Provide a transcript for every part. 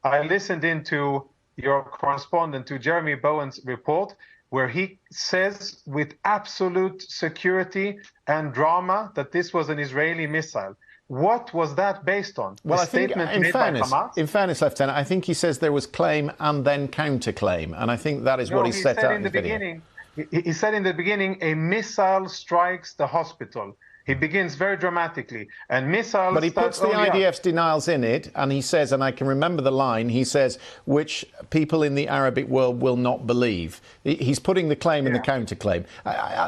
I listened into your correspondent, to Jeremy Bowen's report, where he says with absolute security and drama that this was an Israeli missile. What was that based on? Well, I think, by Hamas? in fairness, Lieutenant, I think he says there was claim and then counterclaim, and I think that is what he set out in the video. He said in the beginning, a missile strikes the hospital. He begins very dramatically, and missiles... But he puts the IDF's denials in it, and he says, and I can remember the line, he says, which people in the Arabic world will not believe. He's putting the claim and the counterclaim.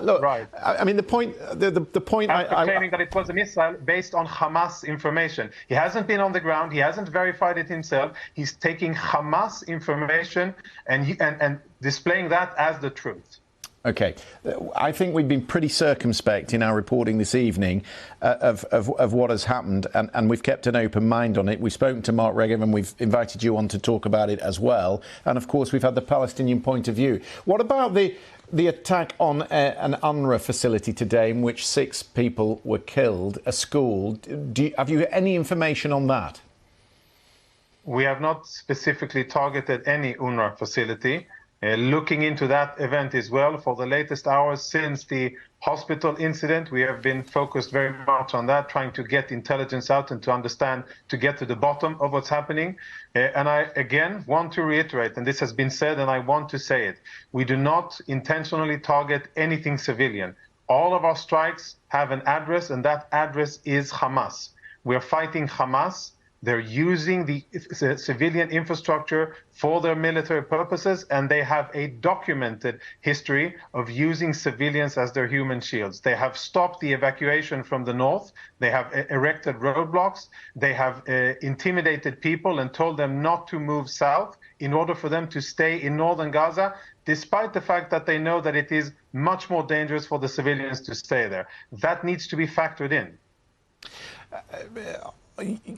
Look, right. I mean, the point... The point... claiming that it was a missile based on Hamas information. He hasn't been on the ground. He hasn't verified it himself. He's taking Hamas information and displaying that as the truth. OK. I think we've been pretty circumspect in our reporting this evening of what has happened, and we've kept an open mind on it. We've spoken to Mark Regev, and we've invited you on to talk about it as well. And, of course, we've had the Palestinian point of view. What about the attack on an UNRWA facility today in which 6 people were killed, a school? Have you any information on that? We have not specifically targeted any UNRWA facility. Looking into that event as well, for the latest hours since the hospital incident, we have been focused very much on that, trying to get intelligence out and to understand, to get to the bottom of what's happening. And I, again, want to reiterate, and this has been said, and I want to say it, we do not intentionally target anything civilian. All of our strikes have an address, and that address is Hamas. We're fighting Hamas. They're using the civilian infrastructure for their military purposes, and they have a documented history of using civilians as their human shields. They have stopped the evacuation from the north. They have erected roadblocks. They have intimidated people and told them not to move south in order for them to stay in northern Gaza, despite the fact that they know that it is much more dangerous for the civilians to stay there. That needs to be factored in.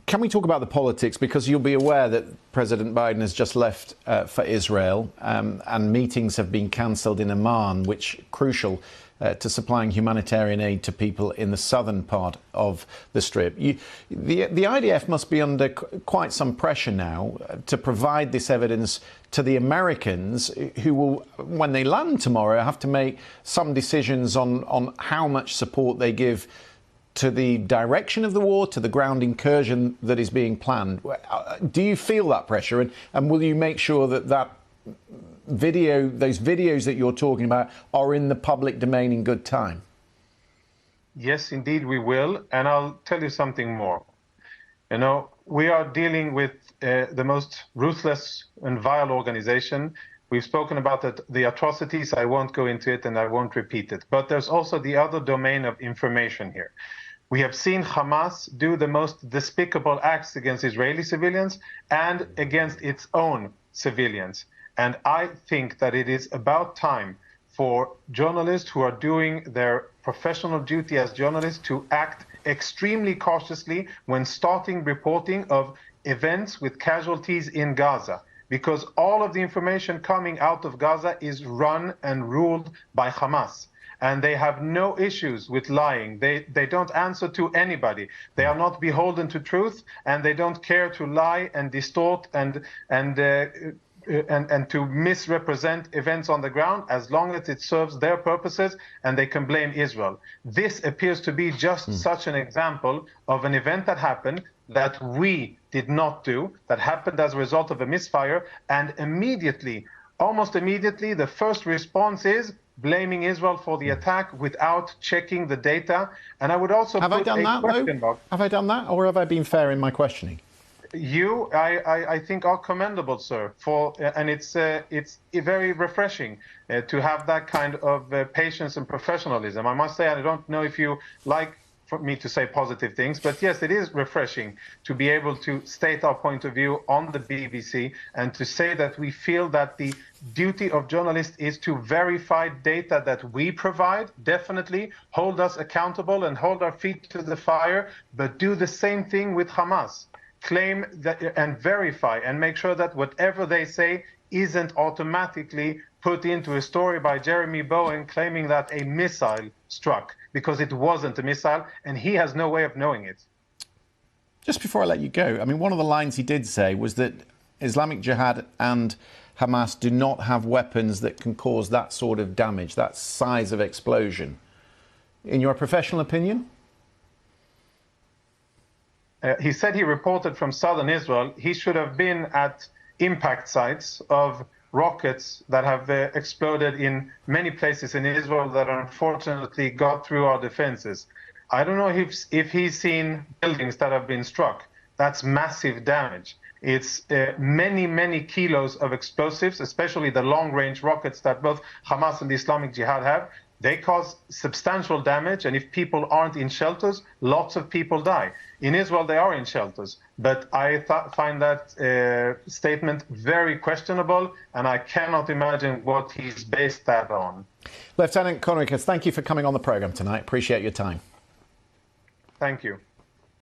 Can we talk about the politics? Because you'll be aware that President Biden has just left for Israel, and meetings have been cancelled in Amman, which crucial to supplying humanitarian aid to people in the southern part of the Strip. The IDF must be under quite some pressure now to provide this evidence to the Americans, who will, when they land tomorrow, have to make some decisions on how much support they give to the direction of the war, to the ground incursion that is being planned. Do you feel that pressure, and will you make sure that those videos that you're talking about are in the public domain in good time? Yes, indeed we will, and I'll tell you something more. You know, we are dealing with the most ruthless and vile organization. We've spoken about the atrocities. I won't go into it and I won't repeat it. But there's also the other domain of information here. We have seen Hamas do the most despicable acts against Israeli civilians and against its own civilians. And I think that it is about time for journalists who are doing their professional duty as journalists to act extremely cautiously when starting reporting of events with casualties in Gaza, because all of the information coming out of Gaza is run and ruled by Hamas. And they have no issues with lying. They don't answer to anybody. They are not beholden to truth, and they don't care to lie and distort and to misrepresent events on the ground, as long as it serves their purposes and they can blame Israel. This appears to be just such an example of an event that happened that we did not do, that happened as a result of a misfire, and immediately, almost immediately, the first response is blaming Israel for the attack without checking the data. And I would also have I done that, though? Have I done that, or have I been fair in my questioning? You, I think, are commendable, sir. And it's very refreshing to have that kind of patience and professionalism. I must say, I don't know if you like for me to say positive things, but yes, it is refreshing to be able to state our point of view on the BBC and to say that we feel that the duty of journalists is to verify data that we provide, definitely hold us accountable and hold our feet to the fire, but do the same thing with Hamas. Claim that and verify and make sure that whatever they say isn't automatically put into a story by Jeremy Bowen claiming that a missile struck, because it wasn't a missile and he has no way of knowing it. Just before I let you go, I mean, one of the lines he did say was that Islamic Jihad and Hamas do not have weapons that can cause that sort of damage, that size of explosion. In your professional opinion? He said he reported from southern Israel. He should have been at impact sites of rockets that have exploded in many places in Israel that unfortunately got through our defenses. I don't know if he's seen buildings that have been struck. That's massive damage. It's many, many kilos of explosives, especially the long-range rockets that both Hamas and the Islamic Jihad have. They cause substantial damage, and if people aren't in shelters, lots of people die. In Israel, they are in shelters, but I find that statement very questionable, and I cannot imagine what he's based that on. Lieutenant Conricus, thank you for coming on the programme tonight. Appreciate your time. Thank you.